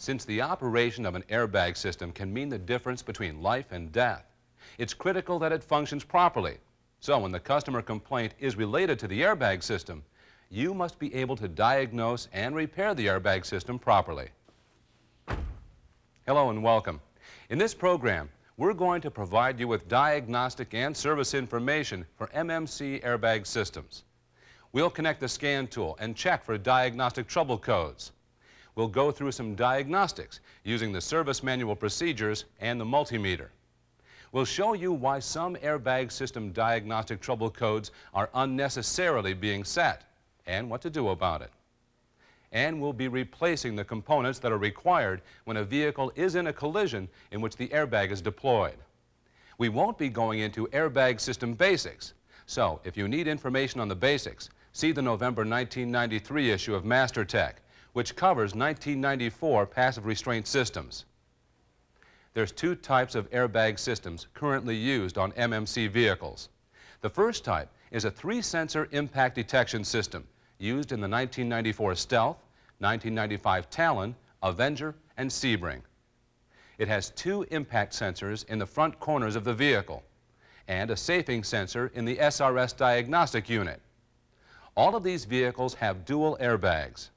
Since the operation of an airbag system can mean the difference between life and death, it's critical that it functions properly. So when the customer complaint is related to the airbag system, you must be able to diagnose and repair the airbag system properly. Hello and welcome. In this program, we're going to provide you with diagnostic and service information for MMC airbag systems. We'll connect the scan tool and check for diagnostic trouble codes. We'll go through some diagnostics using the service manual procedures and the multimeter. We'll show you why some airbag system diagnostic trouble codes are unnecessarily being set and what to do about it. And we'll be replacing the components that are required when a vehicle is in a collision in which the airbag is deployed. We won't be going into airbag system basics, so if you need information on the basics, see the November 1993 issue of MASTERTECH, which covers 1994 passive restraint systems. There's two types of airbag systems currently used on MMC vehicles. The first type is a 3-sensor impact detection system used in the 1994 Stealth, 1995 Talon, Avenger, and Sebring. It has 2 impact sensors in the front corners of the vehicle and a safing sensor in the SRS diagnostic unit. All of these vehicles have dual airbags.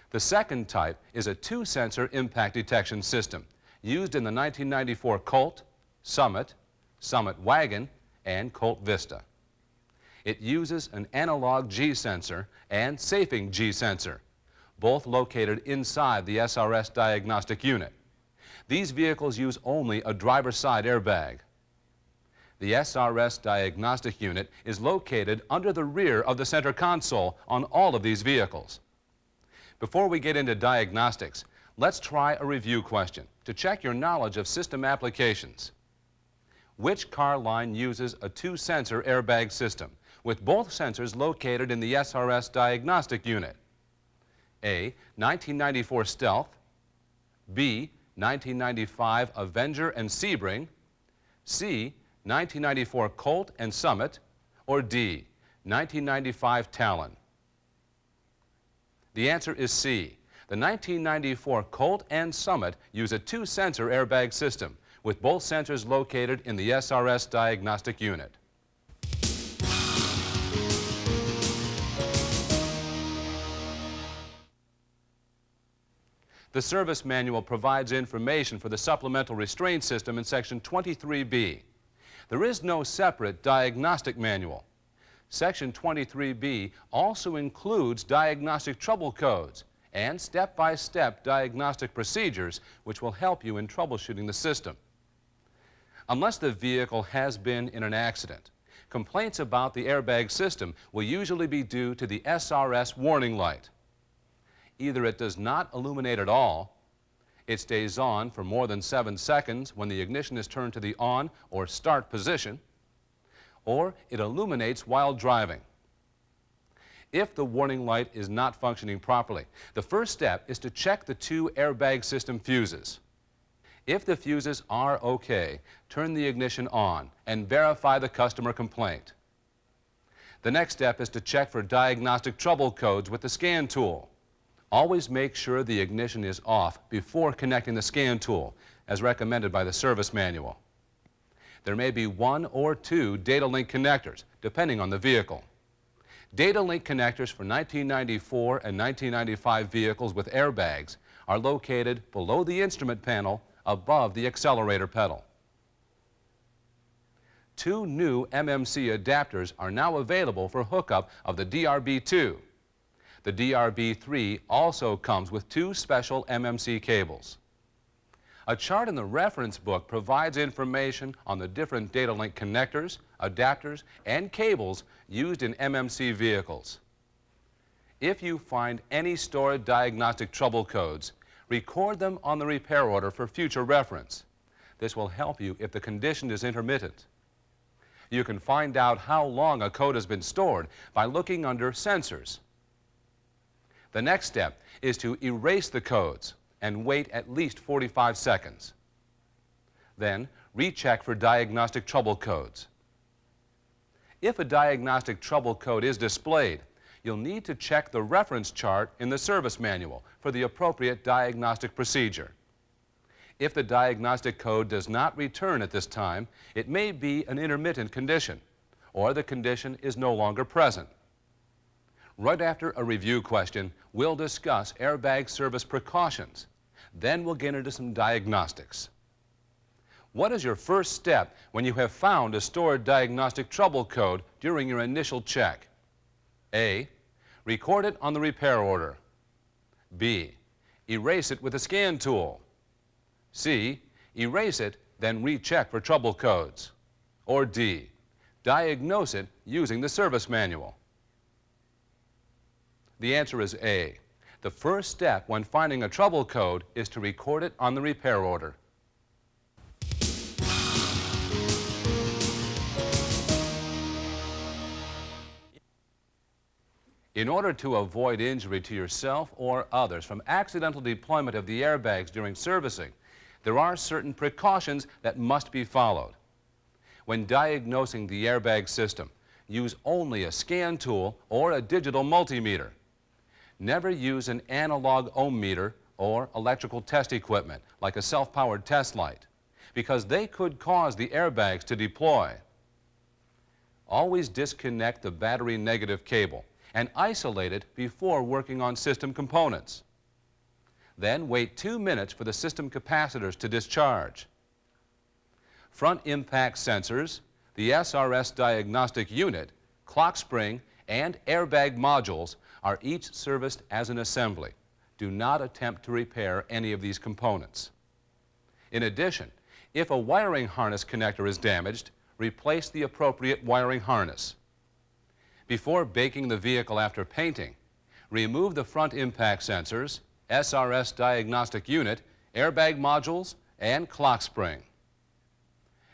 The second type is a 2-sensor impact detection system used in the 1994 Colt, Summit, Wagon, and Colt Vista. It uses an analog G sensor and safing G sensor, both located inside the SRS diagnostic unit. These vehicles use only a driver's side airbag. The SRS diagnostic unit is located under the rear of the center console on all of these vehicles. Before we get into diagnostics, let's try a review question to check your knowledge of system applications. Which car line uses a 2-sensor airbag system with both sensors located in the SRS diagnostic unit? A, 1994 Stealth, B, 1995 Avenger and Sebring, C, 1994 Colt and Summit, or D, 1995 Talon? The answer is C. The 1994 Colt and Summit use a 2-sensor airbag system with both sensors located in the SRS diagnostic unit. The service manual provides information for the supplemental restraint system in section 23B. There is no separate diagnostic manual. Section 23B also includes diagnostic trouble codes and step-by-step diagnostic procedures which will help you in troubleshooting the system. Unless the vehicle has been in an accident, complaints about the airbag system will usually be due to the SRS warning light. Either it does not illuminate at all, it stays on for more than 7 seconds when the ignition is turned to the on or start position, or it illuminates while driving. If the warning light is not functioning properly, the first step is to check the 2 airbag system fuses. If the fuses are okay, turn the ignition on and verify the customer complaint. The next step is to check for diagnostic trouble codes with the scan tool. Always make sure the ignition is off before connecting the scan tool, as recommended by the service manual. There may be 1 or 2 data link connectors, depending on the vehicle. Data link connectors for 1994 and 1995 vehicles with airbags are located below the instrument panel above the accelerator pedal. 2 new MMC adapters are now available for hookup of the DRB2. The DRB3 also comes with 2 special MMC cables. A chart in the reference book provides information on the different data link connectors, adapters, and cables used in MMC vehicles. If you find any stored diagnostic trouble codes, record them on the repair order for future reference. This will help you if the condition is intermittent. You can find out how long a code has been stored by looking under Sensors. The next step is to erase the codes and wait at least 45 seconds. Then, recheck for diagnostic trouble codes. If a diagnostic trouble code is displayed, you'll need to check the reference chart in the service manual for the appropriate diagnostic procedure. If the diagnostic code does not return at this time, it may be an intermittent condition, or the condition is no longer present. Right after a review question, we'll discuss airbag service precautions. Then we'll get into some diagnostics. What is your first step when you have found a stored diagnostic trouble code during your initial check? A, record it on the repair order. B, erase it with a scan tool. C, erase it, then recheck for trouble codes. Or D, diagnose it using the service manual. The answer is A. The first step when finding a trouble code is to record it on the repair order. In order to avoid injury to yourself or others from accidental deployment of the airbags during servicing, there are certain precautions that must be followed. When diagnosing the airbag system, use only a scan tool or a digital multimeter. Never use an analog ohm meter or electrical test equipment like a self-powered test light, because they could cause the airbags to deploy. Always disconnect the battery negative cable and isolate it before working on system components. Then wait 2 minutes for the system capacitors to discharge. Front impact sensors, the SRS diagnostic unit, clock spring, and airbag modules are each serviced as an assembly. Do not attempt to repair any of these components. In addition, if a wiring harness connector is damaged, replace the appropriate wiring harness. Before baking the vehicle after painting, remove the front impact sensors, SRS diagnostic unit, airbag modules, and clock spring.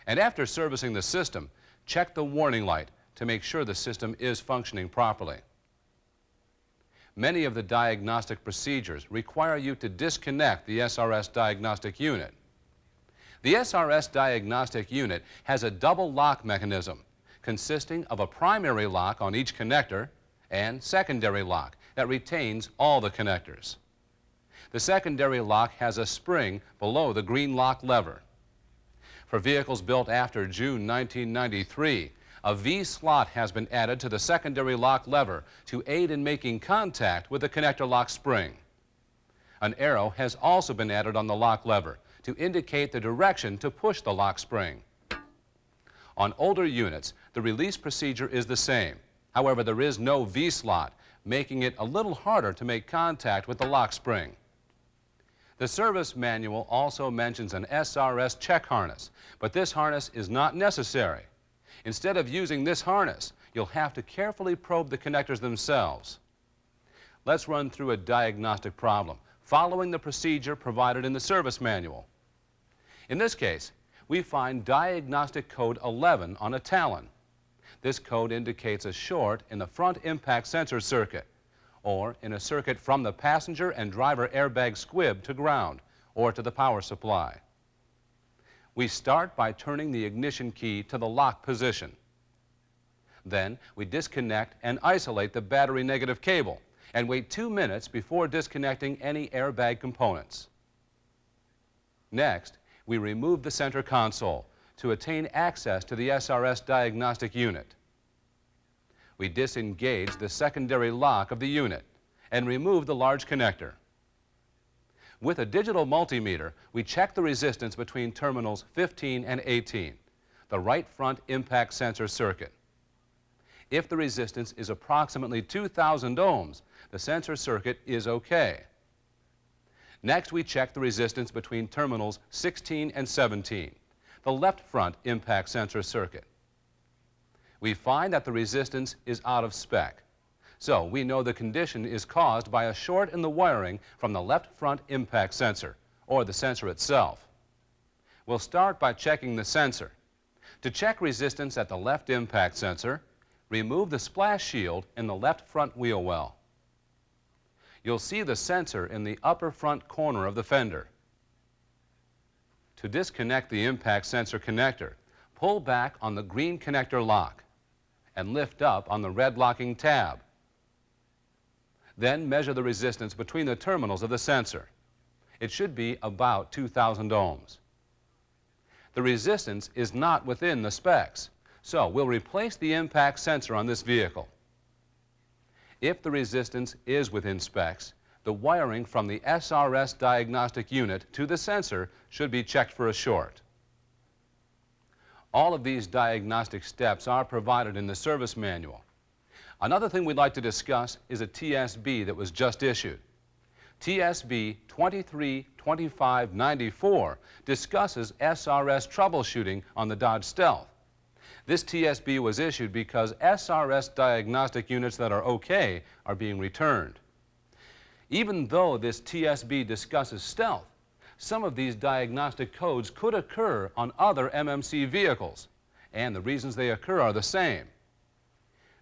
And after servicing the system, check the warning light to make sure the system is functioning properly. Many of the diagnostic procedures require you to disconnect the SRS diagnostic unit. The SRS diagnostic unit has a double lock mechanism consisting of a primary lock on each connector and secondary lock that retains all the connectors. The secondary lock has a spring below the green lock lever. For vehicles built after June 1993, a V-slot has been added to the secondary lock lever to aid in making contact with the connector lock spring. An arrow has also been added on the lock lever to indicate the direction to push the lock spring. On older units, the release procedure is the same. However, there is no V-slot, making it a little harder to make contact with the lock spring. The service manual also mentions an SRS check harness, but this harness is not necessary. Instead of using this harness, you'll have to carefully probe the connectors themselves. Let's run through a diagnostic problem, following the procedure provided in the service manual. In this case, we find diagnostic code 11 on a Talon. This code indicates a short in the front impact sensor circuit, or in a circuit from the passenger and driver airbag squib to ground, or to the power supply. We start by turning the ignition key to the lock position. Then we disconnect and isolate the battery negative cable and wait 2 minutes before disconnecting any airbag components. Next, we remove the center console to attain access to the SRS diagnostic unit. We disengage the secondary lock of the unit and remove the large connector. With a digital multimeter, we check the resistance between terminals 15 and 18, the right front impact sensor circuit. If the resistance is approximately 2,000 ohms, the sensor circuit is okay. Next, we check the resistance between terminals 16 and 17, the left front impact sensor circuit. We find that the resistance is out of spec, so we know the condition is caused by a short in the wiring from the left front impact sensor, or the sensor itself. We'll start by checking the sensor. To check resistance at the left impact sensor, remove the splash shield in the left front wheel well. You'll see the sensor in the upper front corner of the fender. To disconnect the impact sensor connector, pull back on the green connector lock and lift up on the red locking tab. Then measure the resistance between the terminals of the sensor. It should be about 2,000 ohms. The resistance is not within the specs, so we'll replace the impact sensor on this vehicle. If the resistance is within specs, the wiring from the SRS diagnostic unit to the sensor should be checked for a short. All of these diagnostic steps are provided in the service manual. Another thing we'd like to discuss is a TSB that was just issued. TSB 232594 discusses SRS troubleshooting on the Dodge Stealth. This TSB was issued because SRS diagnostic units that are okay are being returned. Even though this TSB discusses Stealth, some of these diagnostic codes could occur on other MMC vehicles, and the reasons they occur are the same.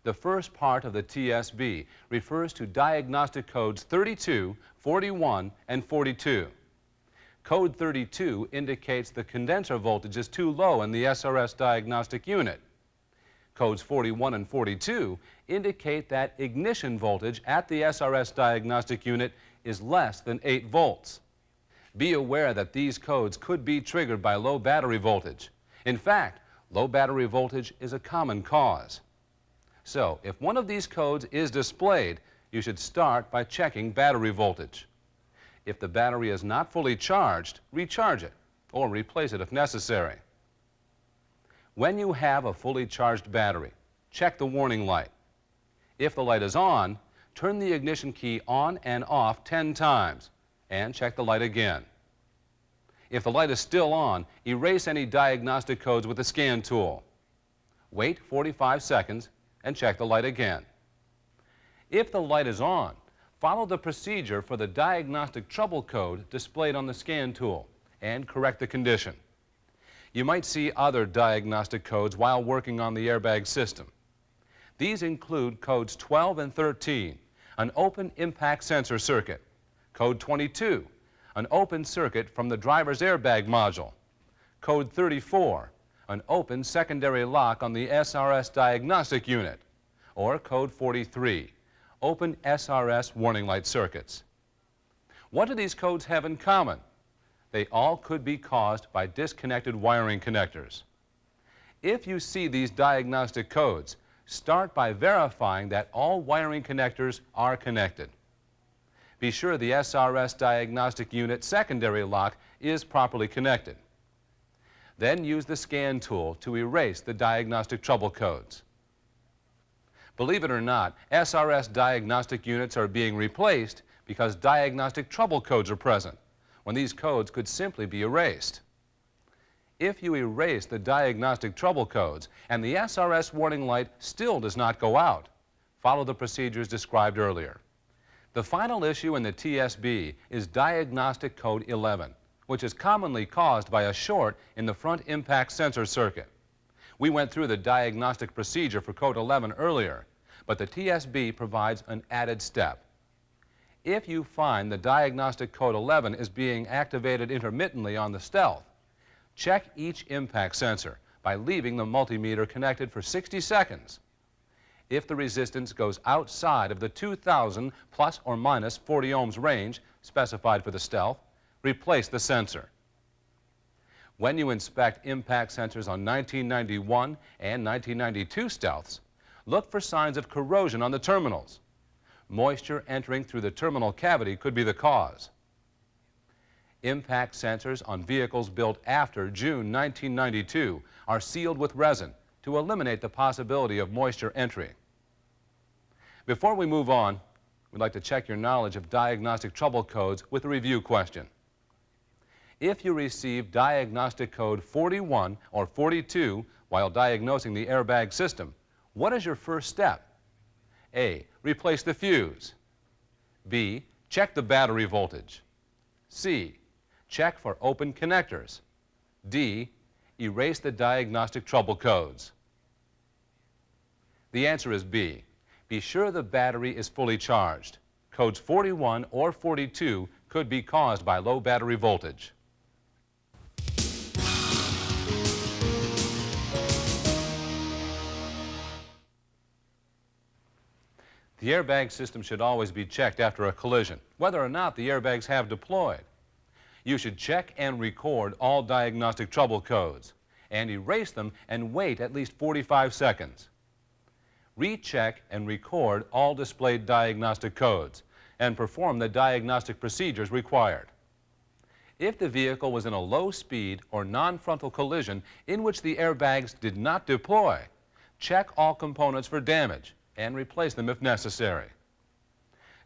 The first part of the TSB refers to diagnostic codes 32, 41, and 42. Code 32 indicates the condenser voltage is too low in the SRS diagnostic unit. Codes 41 and 42 indicate that ignition voltage at the SRS diagnostic unit is less than 8 volts. Be aware that these codes could be triggered by low battery voltage. In fact, low battery voltage is a common cause. So, if one of these codes is displayed, you should start by checking battery voltage. If the battery is not fully charged, recharge it or replace it if necessary. When you have a fully charged battery, check the warning light. If the light is on, turn the ignition key on and off 10 times and check the light again. If the light is still on, erase any diagnostic codes with the scan tool. Wait 45 seconds and check the light again. If the light is on, follow the procedure for the diagnostic trouble code displayed on the scan tool and correct the condition. You might see other diagnostic codes while working on the airbag system. These include codes 12 and 13, an open impact sensor circuit, code 22, an open circuit from the driver's airbag module, code 34, an open secondary lock on the SRS diagnostic unit, or code 43, open SRS warning light circuits. What do these codes have in common? They all could be caused by disconnected wiring connectors. If you see these diagnostic codes, start by verifying that all wiring connectors are connected. Be sure the SRS diagnostic unit secondary lock is properly connected. Then use the scan tool to erase the diagnostic trouble codes. Believe it or not, SRS diagnostic units are being replaced because diagnostic trouble codes are present, when these codes could simply be erased. If you erase the diagnostic trouble codes and the SRS warning light still does not go out, follow the procedures described earlier. The final issue in the TSB is diagnostic code 11, which is commonly caused by a short in the front impact sensor circuit. We went through the diagnostic procedure for code 11 earlier, but the TSB provides an added step. If you find the diagnostic code 11 is being activated intermittently on the Stealth, check each impact sensor by leaving the multimeter connected for 60 seconds. If the resistance goes outside of the 2,000 plus or minus 40 ohms range specified for the Stealth, replace the sensor. When you inspect impact sensors on 1991 and 1992 Stealths, look for signs of corrosion on the terminals. Moisture entering through the terminal cavity could be the cause. Impact sensors on vehicles built after June 1992 are sealed with resin to eliminate the possibility of moisture entry. Before we move on, we'd like to check your knowledge of diagnostic trouble codes with a review question. If you receive diagnostic code 41 or 42 while diagnosing the airbag system, what is your first step? A, replace the fuse. B, check the battery voltage. C, check for open connectors. D, erase the diagnostic trouble codes. The answer is B. Be sure the battery is fully charged. Codes 41 or 42 could be caused by low battery voltage. The The airbag system should always be checked after a collision, whether or not the airbags have deployed. You should check and record all diagnostic trouble codes and erase them and wait at least 45 seconds. Recheck and record all displayed diagnostic codes and perform the diagnostic procedures required. If the vehicle was in a low-speed or non-frontal collision in which the airbags did not deploy, check all components for damage and replace them if necessary.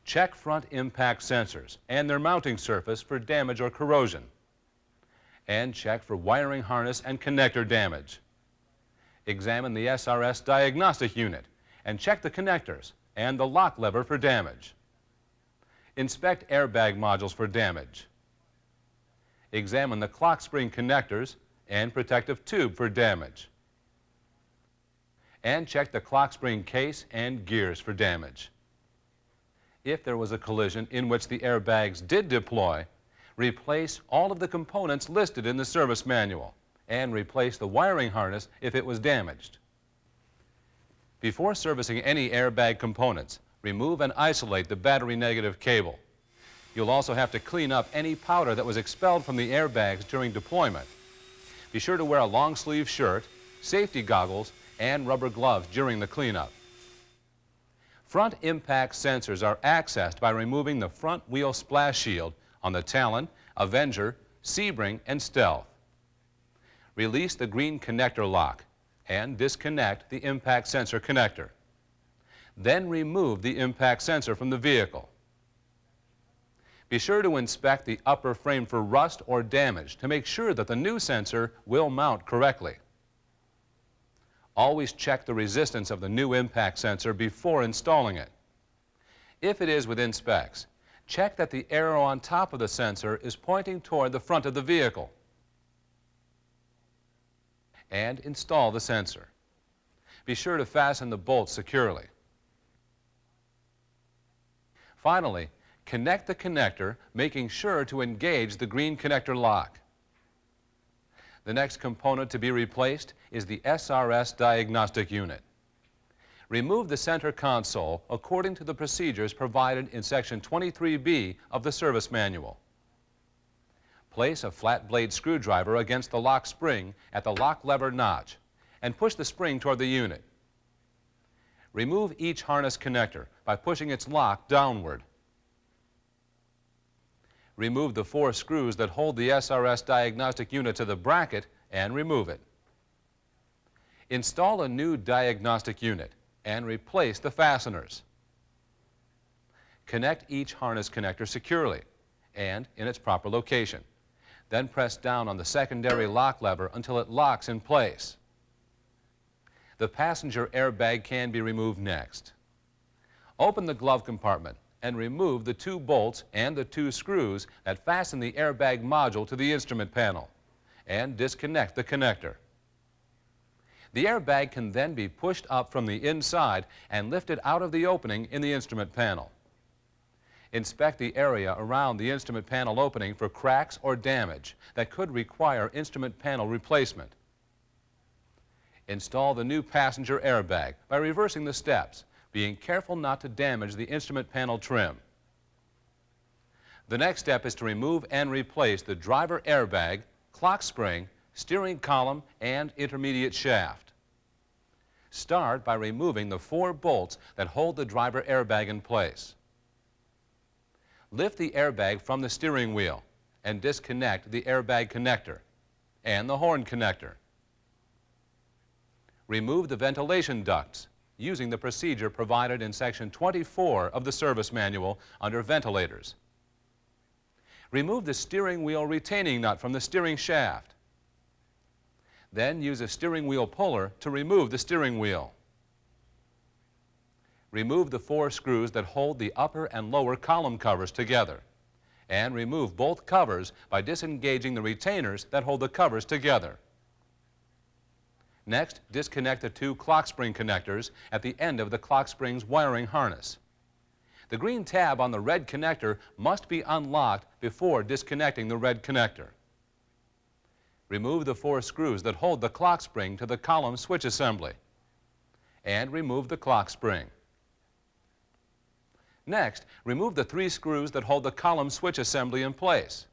Check front impact sensors and their mounting surface for damage or corrosion. And check for wiring harness and connector damage. Examine the SRS diagnostic unit and check the connectors and the lock lever for damage. Inspect airbag modules for damage. Examine the clock spring connectors and protective tube for damage. And check the clock spring case and gears for damage. If there was a collision in which the airbags did deploy, replace all of the components listed in the service manual and replace the wiring harness if it was damaged. Before servicing any airbag components, remove and isolate the battery negative cable. You'll also have to clean up any powder that was expelled from the airbags during deployment. Be sure to wear a long sleeve shirt, safety goggles, and rubber gloves during the cleanup. Front impact sensors are accessed by removing the front wheel splash shield on the Talon, Avenger, Sebring, and Stealth. Release the green connector lock and disconnect the impact sensor connector. Then remove the impact sensor from the vehicle. Be sure to inspect the upper frame for rust or damage to make sure that the new sensor will mount correctly. Always check the resistance of the new impact sensor before installing it. If it is within specs, check that the arrow on top of the sensor is pointing toward the front of the vehicle. And install the sensor. Be sure to fasten the bolts securely. Finally, connect the connector, making sure to engage the green connector lock. The next component to be replaced is the SRS diagnostic unit. Remove the center console according to the procedures provided in Section 23B of the service manual. Place a flat blade screwdriver against the lock spring at the lock lever notch and push the spring toward the unit. Remove each harness connector by pushing its lock downward. Remove the 4 screws that hold the SRS diagnostic unit to the bracket and remove it. Install a new diagnostic unit and replace the fasteners. Connect each harness connector securely and in its proper location. Then press down on the secondary lock lever until it locks in place. The passenger airbag can be removed next. Open the glove compartment and remove the 2 bolts and the 2 screws that fasten the airbag module to the instrument panel and disconnect the connector. The airbag can then be pushed up from the inside and lifted out of the opening in the instrument panel. Inspect the area around the instrument panel opening for cracks or damage that could require instrument panel replacement. Install the new passenger airbag by reversing the steps, being careful not to damage the instrument panel trim. The next step is to remove and replace the driver airbag, clock spring, steering column, and intermediate shaft. Start by removing the 4 bolts that hold the driver airbag in place. Lift the airbag from the steering wheel and disconnect the airbag connector and the horn connector. Remove the ventilation ducts using the procedure provided in Section 24 of the service manual under ventilators. Remove the steering wheel retaining nut from the steering shaft. Then use a steering wheel puller to remove the steering wheel. Remove the 4 screws that hold the upper and lower column covers together, and remove both covers by disengaging the retainers that hold the covers together. Next, disconnect the 2 clock spring connectors at the end of the clock spring's wiring harness. The green tab on the red connector must be unlocked before disconnecting the red connector. Remove the 4 screws that hold the clock spring to the column switch assembly, and remove the clock spring. Next, remove the 3 screws that hold the column switch assembly in place.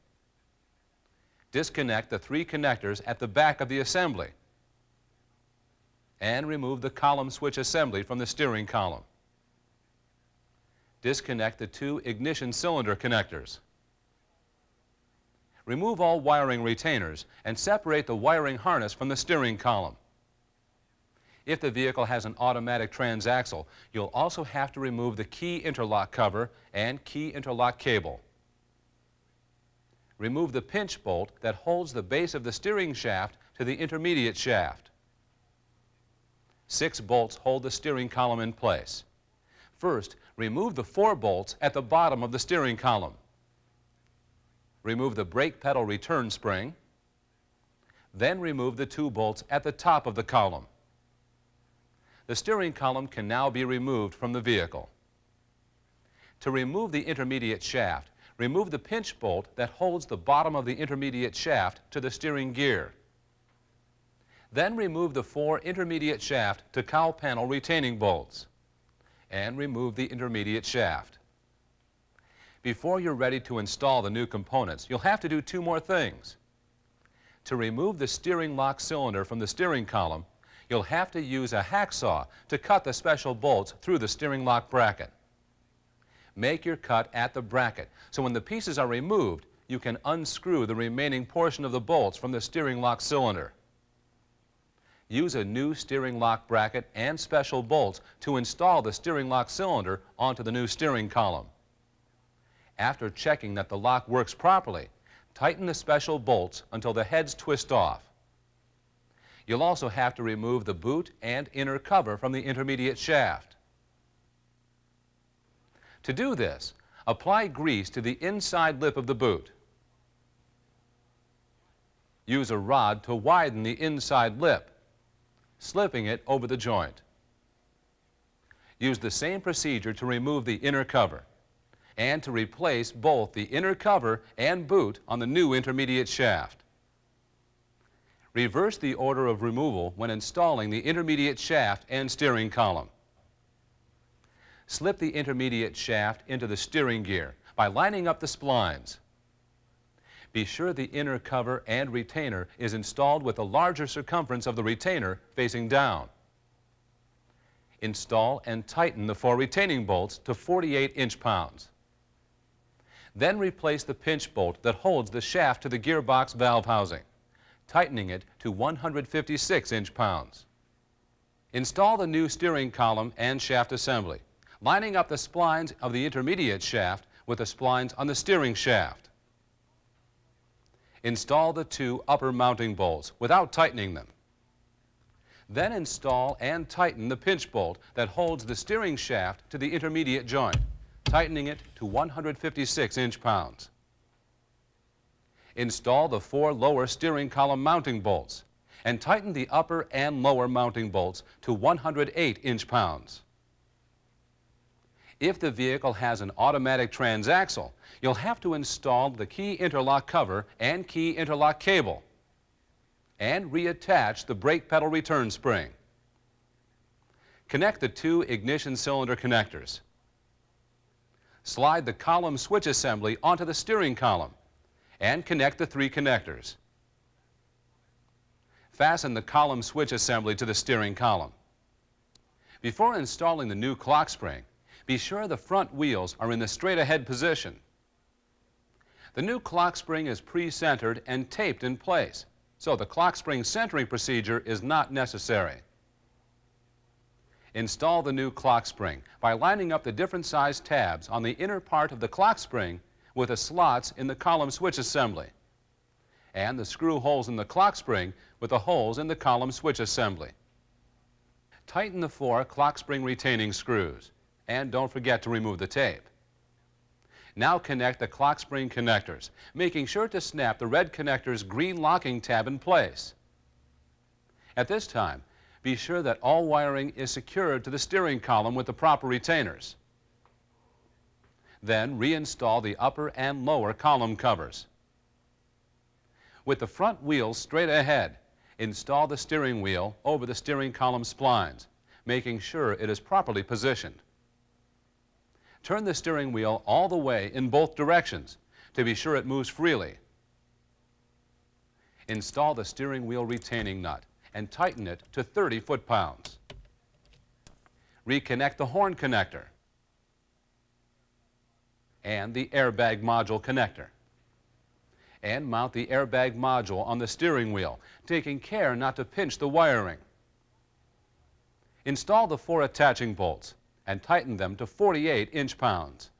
Disconnect the 3 connectors at the back of the assembly and remove the column switch assembly from the steering column. Disconnect the 2 ignition cylinder connectors. Remove all wiring retainers and separate the wiring harness from the steering column. If the vehicle has an automatic transaxle, you'll also have to remove the key interlock cover and key interlock cable. Remove the pinch bolt that holds the base of the steering shaft to the intermediate shaft. 6 bolts hold the steering column in place. First, remove the 4 bolts at the bottom of the steering column. Remove the brake pedal return spring. Then remove the 2 bolts at the top of the column. The steering column can now be removed from the vehicle. To remove the intermediate shaft, remove the pinch bolt that holds the bottom of the intermediate shaft to the steering gear. Then remove the 4 intermediate shaft to cowl panel retaining bolts and remove the intermediate shaft. Before you're ready to install the new components, you'll have to do 2 more things. To remove the steering lock cylinder from the steering column, you'll have to use a hacksaw to cut the special bolts through the steering lock bracket. Make your cut at the bracket, so when the pieces are removed, you can unscrew the remaining portion of the bolts from the steering lock cylinder. Use a new steering lock bracket and special bolts to install the steering lock cylinder onto the new steering column. After checking that the lock works properly, tighten the special bolts until the heads twist off. You'll also have to remove the boot and inner cover from the intermediate shaft. To do this, apply grease to the inside lip of the boot. Use a rod to widen the inside lip, slipping it over the joint. Use the same procedure to remove the inner cover and to replace both the inner cover and boot on the new intermediate shaft. Reverse the order of removal when installing the intermediate shaft and steering column. Slip the intermediate shaft into the steering gear by lining up the splines. Be sure the inner cover and retainer is installed with the larger circumference of the retainer facing down. Install and tighten the 4 retaining bolts to 48 inch-pounds. Then replace the pinch bolt that holds the shaft to the gearbox valve housing, tightening it to 156 inch-pounds. Install the new steering column and shaft assembly, lining up the splines of the intermediate shaft with the splines on the steering shaft. Install the 2 upper mounting bolts without tightening them. Then install and tighten the pinch bolt that holds the steering shaft to the intermediate joint, tightening it to 156 inch-pounds. Install the 4 lower steering column mounting bolts and tighten the upper and lower mounting bolts to 108 inch-pounds. If the vehicle has an automatic transaxle, you'll have to install the key interlock cover and key interlock cable and reattach the brake pedal return spring. Connect the 2 ignition cylinder connectors. Slide the column switch assembly onto the steering column and connect the 3 connectors. Fasten the column switch assembly to the steering column. Before installing the new clock spring, be sure the front wheels are in the straight-ahead position. The new clock spring is pre-centered and taped in place, so the clock spring centering procedure is not necessary. Install the new clock spring by lining up the different size tabs on the inner part of the clock spring with the slots in the column switch assembly, and the screw holes in the clock spring with the holes in the column switch assembly. Tighten the 4 clock spring retaining screws, and don't forget to remove the tape. Now connect the clock spring connectors, making sure to snap the red connector's green locking tab in place. At this time, be sure that all wiring is secured to the steering column with the proper retainers. Then reinstall the upper and lower column covers. With the front wheels straight ahead, install the steering wheel over the steering column splines, making sure it is properly positioned. Turn the steering wheel all the way in both directions to be sure it moves freely. Install the steering wheel retaining nut and tighten it to 30 foot-pounds. Reconnect the horn connector and the airbag module connector. And mount the airbag module on the steering wheel, taking care not to pinch the wiring. Install the 4 attaching bolts and tighten them to 48 inch-pounds.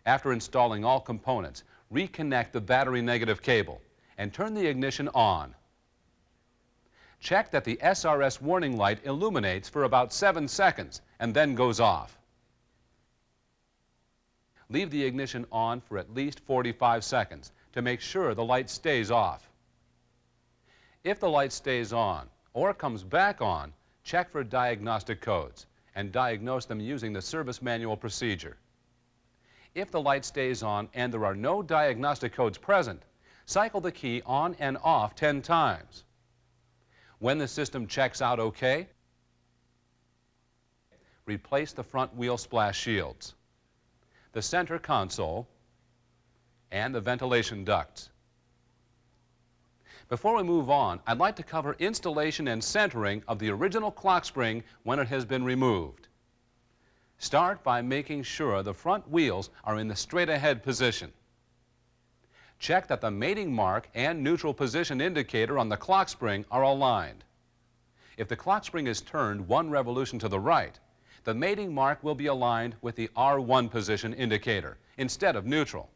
After installing all components, reconnect the battery negative cable and turn the ignition on. Check that the SRS warning light illuminates for about 7 seconds and then goes off. Leave the ignition on for at least 45 seconds to make sure the light stays off. If the light stays on or comes back on, check for diagnostic codes and diagnose them using the service manual procedure. If the light stays on and there are no diagnostic codes present, cycle the key on and off 10 times. When the system checks out okay, replace the front wheel splash shields, the center console, and the ventilation ducts. Before we move on, I'd like to cover installation and centering of the original clock spring when it has been removed. Start by making sure the front wheels are in the straight ahead position. Check that the mating mark and neutral position indicator on the clock spring are aligned. If the clock spring is turned 1 revolution to the right, the mating mark will be aligned with the R1 position indicator instead of neutral.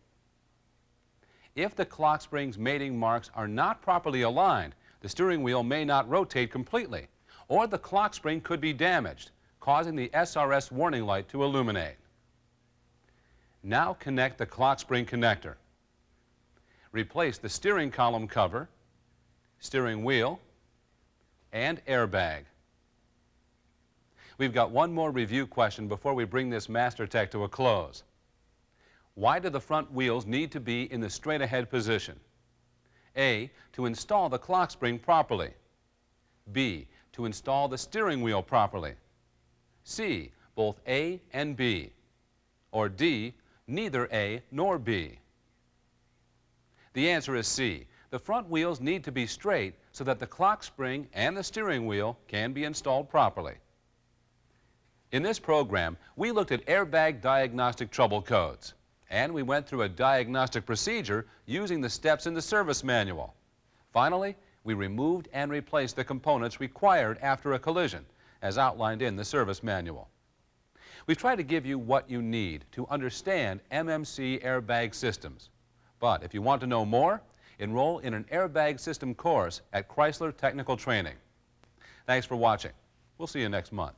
If the clock spring's mating marks are not properly aligned, the steering wheel may not rotate completely, or the clock spring could be damaged, causing the SRS warning light to illuminate. Now connect the clock spring connector. Replace the steering column cover, steering wheel, and airbag. We've got one more review question before we bring this MASTERTECH to a close. Why do the front wheels need to be in the straight ahead position? A, to install the clock spring properly. B, to install the steering wheel properly. C, both A and B. Or D, neither A nor B. The answer is C. The front wheels need to be straight so that the clock spring and the steering wheel can be installed properly. In this program, we looked at airbag diagnostic trouble codes, and we went through a diagnostic procedure using the steps in the service manual. Finally, we removed and replaced the components required after a collision, as outlined in the service manual. We've tried to give you what you need to understand MMC airbag systems. But if you want to know more, enroll in an airbag system course at Chrysler Technical Training. Thanks for watching. We'll see you next month.